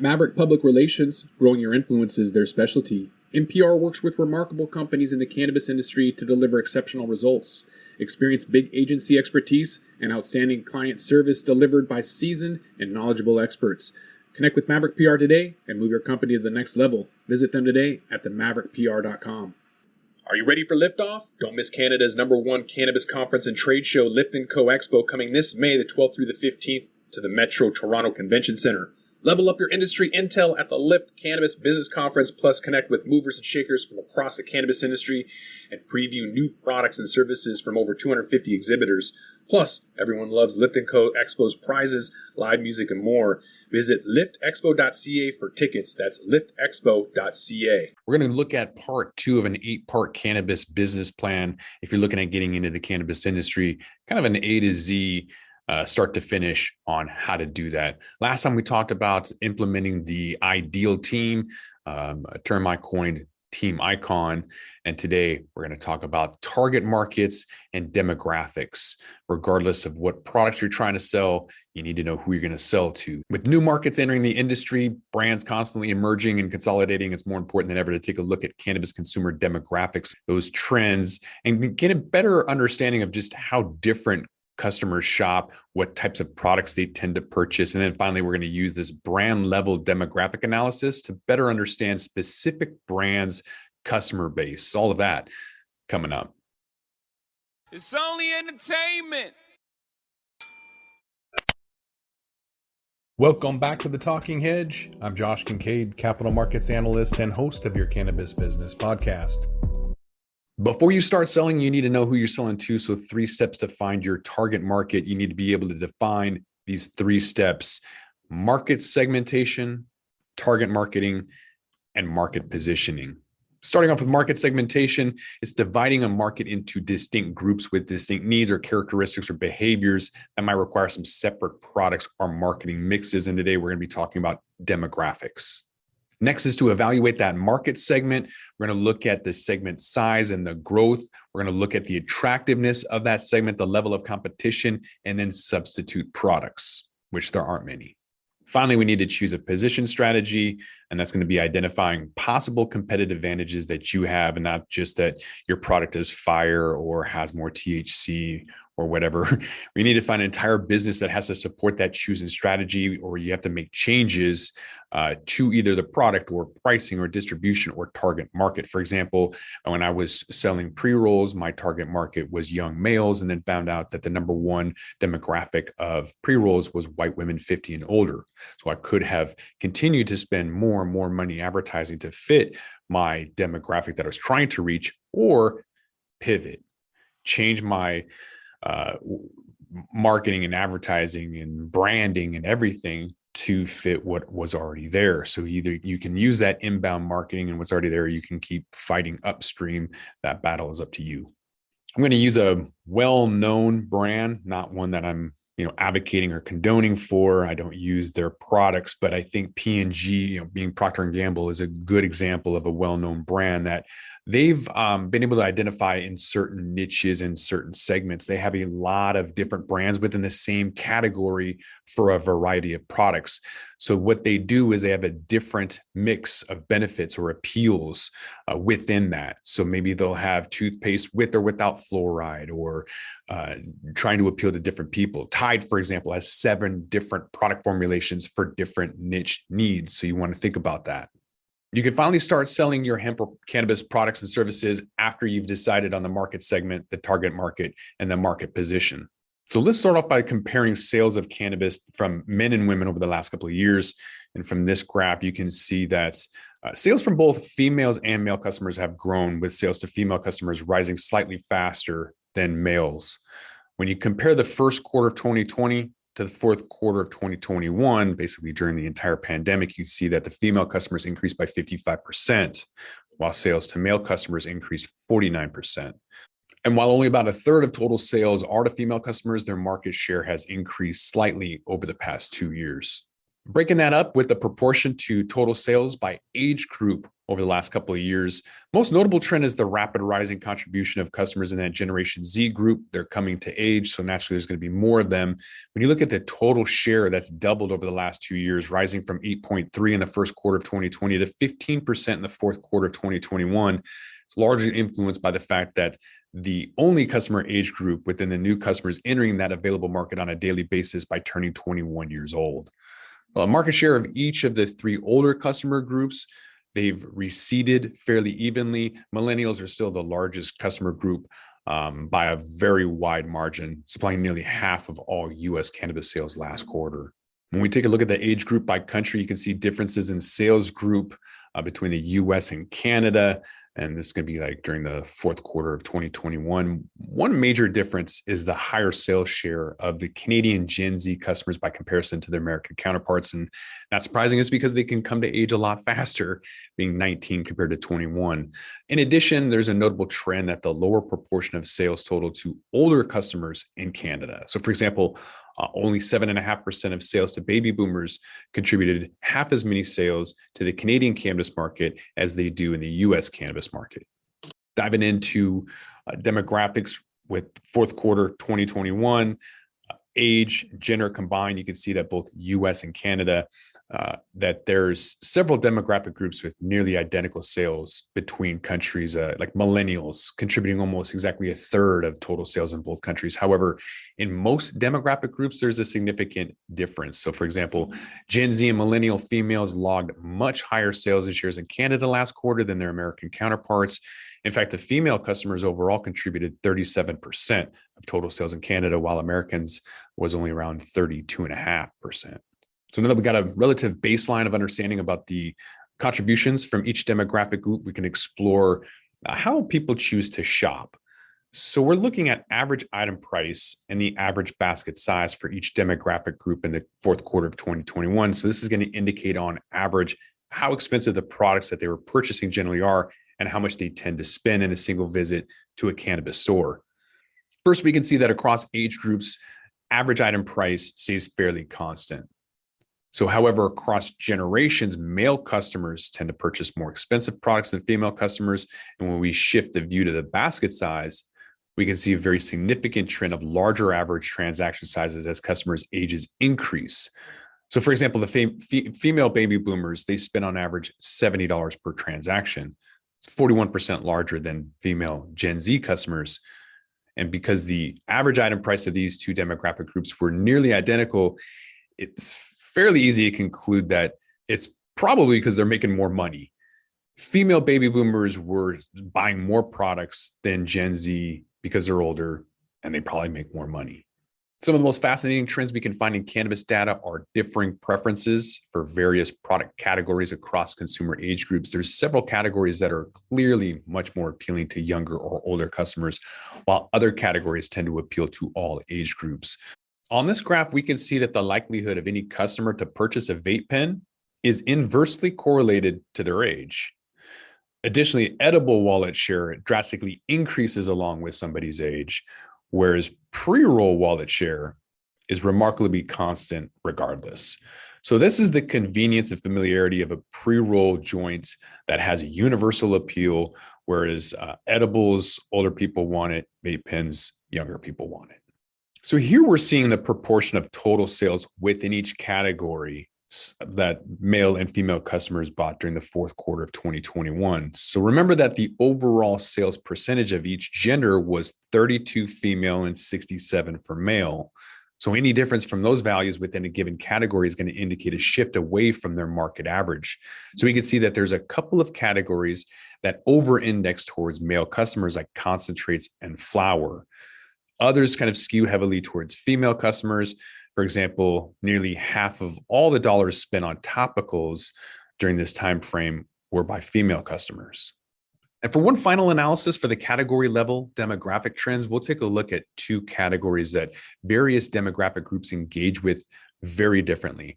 At Maverick Public Relations, growing your influence is their specialty. NPR works with remarkable companies in the cannabis industry to deliver exceptional results. Experience big agency expertise and outstanding client service delivered by seasoned and knowledgeable experts. Connect with Maverick PR today and move your company to the next level. Visit them today at themaverickpr.com. Are you ready for liftoff? Don't miss Canada's #1 cannabis conference and trade show, Lyft & Co. Expo, coming this May the 12th through the 15th to the Metro Toronto Convention Center. Level up your industry intel at the Lyft Cannabis Business Conference, plus connect with movers and shakers from across the cannabis industry and preview new products and services from over 250 exhibitors. Plus, everyone loves Lyft & Co. Expo's prizes, live music, and more. Visit liftexpo.ca for tickets. That's liftexpo.ca. We're going to look at part 2 of an 8-part cannabis business plan. If you're looking at getting into the cannabis industry, kind of an A to Z start to finish on how to do that. Last time we talked about implementing the ideal team, a term I coined, team icon. And today we're going to talk about target markets and demographics. Regardless of what products you're trying to sell, you need to know who you're going to sell to. With new markets entering the industry, brands constantly emerging and consolidating, it's more important than ever to take a look at cannabis consumer demographics, those trends, and get a better understanding of just how different customers shop, what types of products they tend to purchase. And then finally, we're going to use this brand level demographic analysis to better understand specific brands, customer base, all of that coming up. It's only entertainment. Welcome back to The Talking Hedge. I'm Josh Kincaid, capital markets analyst and host of your Cannabis Business Podcast. Before you start selling, you need to know who you're selling to. So 3 steps to find your target market. You need to be able to define these 3 steps: market segmentation, target marketing, and market positioning. Starting off with market segmentation, it's dividing a market into distinct groups with distinct needs or characteristics or behaviors that might require some separate products or marketing mixes. And today we're going to be talking about demographics. Next is to evaluate that market segment. We're going to look at the segment size and the growth. We're going to look at the attractiveness of that segment, the level of competition, and then substitute products, which there aren't many. Finally, we need to choose a position strategy, and that's going to be identifying possible competitive advantages that you have, and not just that your product is fire or has more THC or whatever. We need to find an entire business that has to support that choosing strategy, or you have to make changes to either the product or pricing or distribution or target market. For example, when I was selling pre-rolls, my target market was young males, and then found out that the #1 demographic of pre-rolls was white women 50 and older. So I could have continued to spend more and more money advertising to fit my demographic that I was trying to reach, or pivot, change my marketing and advertising and branding and everything to fit what was already there. So either you can use that inbound marketing and what's already there, or you can keep fighting upstream. That battle is up to you. I'm going to use a well-known brand, not one that I'm advocating or condoning for. I don't use their products, but I think P&G, being Procter & Gamble, is a good example of a well-known brand that they've been able to identify in certain niches and certain segments. They have a lot of different brands within the same category for a variety of products. So what they do is they have a different mix of benefits or appeals within that. So maybe they'll have toothpaste with or without fluoride, or trying to appeal to different people. Tide, for example, has 7 different product formulations for different niche needs. So you want to think about that. You can finally start selling your hemp or cannabis products and services after you've decided on the market segment, the target market, and the market position. So let's start off by comparing sales of cannabis from men and women over the last couple of years. And from this graph, you can see that sales from both females and male customers have grown, with sales to female customers rising slightly faster than males. When you compare the first quarter of 2020 to the fourth quarter of 2021, basically during the entire pandemic, you see that the female customers increased by 55%, while sales to male customers increased 49%. And while only about a third of total sales are to female customers, their market share has increased slightly over the past 2 years. Breaking that up with the proportion to total sales by age group over the last couple of years. Most notable trend is the rapid rising contribution of customers in that Generation Z group. They're coming to age, so naturally there's going to be more of them. When you look at the total share, that's doubled over the last 2 years, rising from 8.3 in the first quarter of 2020 to 15% in the fourth quarter of 2021. It's largely influenced by the fact that the only customer age group within the new customers entering that available market on a daily basis by turning 21 years old. Market share of each of the three older customer groups, they've receded fairly evenly. Millennials are still the largest customer group by a very wide margin, supplying nearly half of all U.S. cannabis sales last quarter. When we take a look at the age group by country, you can see differences in sales group between the U.S. and Canada. And this is going to be like during the fourth quarter of 2021. One major difference is the higher sales share of the Canadian Gen Z customers by comparison to their American counterparts. And not surprising, is because they can come to age a lot faster, being 19 compared to 21. In addition, there's a notable trend that the lower proportion of sales total to older customers in Canada. So for example, only 7.5% of sales to baby boomers contributed half as many sales to the Canadian cannabis market as they do in the US cannabis market. Diving into demographics with fourth quarter 2021, age, gender combined, you can see that both US and Canada, that there's several demographic groups with nearly identical sales between countries, like millennials contributing almost exactly a third of total sales in both countries. However, in most demographic groups, there's a significant difference. So for example, Gen Z and millennial females logged much higher sales and shares in Canada last quarter than their American counterparts. In fact, the female customers overall contributed 37% of total sales in Canada, while Americans was only around 32.5%. So now that we got a relative baseline of understanding about the contributions from each demographic group, we can explore how people choose to shop. So we're looking at average item price and the average basket size for each demographic group in the fourth quarter of 2021. So this is going to indicate on average how expensive the products that they were purchasing generally are and how much they tend to spend in a single visit to a cannabis store. First, we can see that across age groups, average item price stays fairly constant. So, however, across generations, male customers tend to purchase more expensive products than female customers. And when we shift the view to the basket size, we can see a very significant trend of larger average transaction sizes as customers' ages increase. So, for example, the female baby boomers, they spend on average $70 per transaction. It's 41% larger than female Gen Z customers. And because the average item price of these two demographic groups were nearly identical, it's fairly easy to conclude that it's probably because they're making more money. Female baby boomers were buying more products than Gen Z because they're older and they probably make more money. Some of the most fascinating trends we can find in cannabis data are differing preferences for various product categories across consumer age groups. There's several categories that are clearly much more appealing to younger or older customers, while other categories tend to appeal to all age groups. On this graph, we can see that the likelihood of any customer to purchase a vape pen is inversely correlated to their age. Additionally, edible wallet share drastically increases along with somebody's age, whereas pre-roll wallet share is remarkably constant regardless. So this is the convenience and familiarity of a pre-roll joint that has a universal appeal, whereas edibles, older people want it, vape pens, younger people want it. So here we're seeing the proportion of total sales within each category that male and female customers bought during the fourth quarter of 2021. So remember that the overall sales percentage of each gender was 32 female and 67 for male. So any difference from those values within a given category is going to indicate a shift away from their market average. So we can see that there's a couple of categories that over-index towards male customers, like concentrates and flower. Others kind of skew heavily towards female customers. For example, nearly half of all the dollars spent on topicals during this time frame were by female customers. And for one final analysis for the category level demographic trends, we'll take a look at two categories that various demographic groups engage with very differently.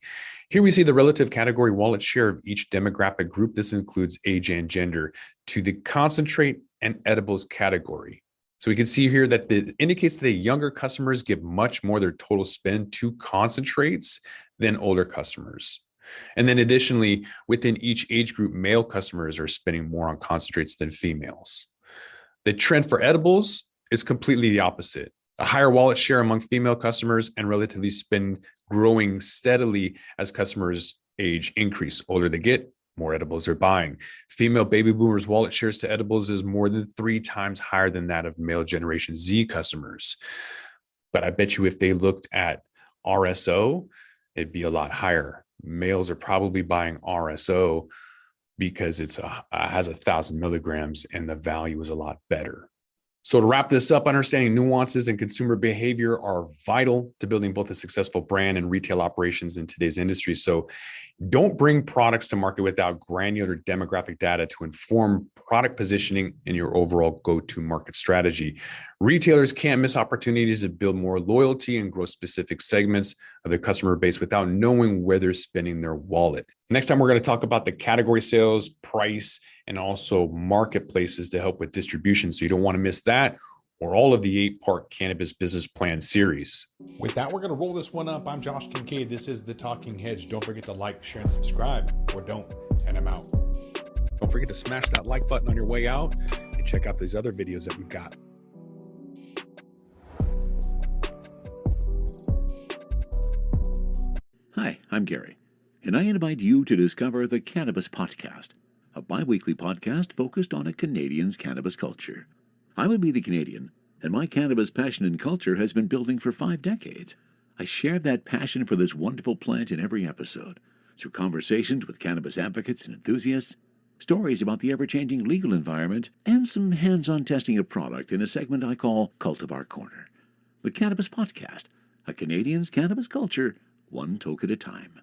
Here we see the relative category wallet share of each demographic group. This includes age and gender to the concentrate and edibles category. So we can see here that it indicates that the younger customers give much more of their total spend to concentrates than older customers. And then additionally, within each age group, male customers are spending more on concentrates than females. The trend for edibles is completely the opposite. A higher wallet share among female customers and relatively spend growing steadily as customers age increase. Older they get, more edibles they're buying. Female baby boomers' wallet shares to edibles is more than 3 times higher than that of male Generation Z customers. But I bet you if they looked at RSO, it'd be a lot higher. Males are probably buying RSO because it has 1,000 milligrams and the value is a lot better. So to wrap this up, understanding nuances and consumer behavior are vital to building both a successful brand and retail operations in today's industry. So don't bring products to market without granular demographic data to inform product positioning and your overall go-to market strategy. Retailers can't miss opportunities to build more loyalty and grow specific segments of their customer base without knowing where they're spending their wallet. Next time, we're going to talk about the category sales, price, and also marketplaces to help with distribution. So you don't want to miss that or all of the 8-part Cannabis Business Plan series. With that, we're going to roll this one up. I'm Josh Kincaid. This is The Talking Hedge. Don't forget to like, share, and subscribe, or don't, and I'm out. Don't forget to smash that like button on your way out and check out these other videos that we've got. Hi, I'm Gary, and I invite you to discover the Cannabis Podcast, a bi-weekly podcast focused on a Canadian's cannabis culture. I would be the Canadian, and my cannabis passion and culture has been building for 5 decades. I share that passion for this wonderful plant in every episode, through conversations with cannabis advocates and enthusiasts, stories about the ever-changing legal environment, and some hands-on testing of product in a segment I call Cultivar Corner. The Cannabis Podcast, a Canadian's cannabis culture, one toke at a time.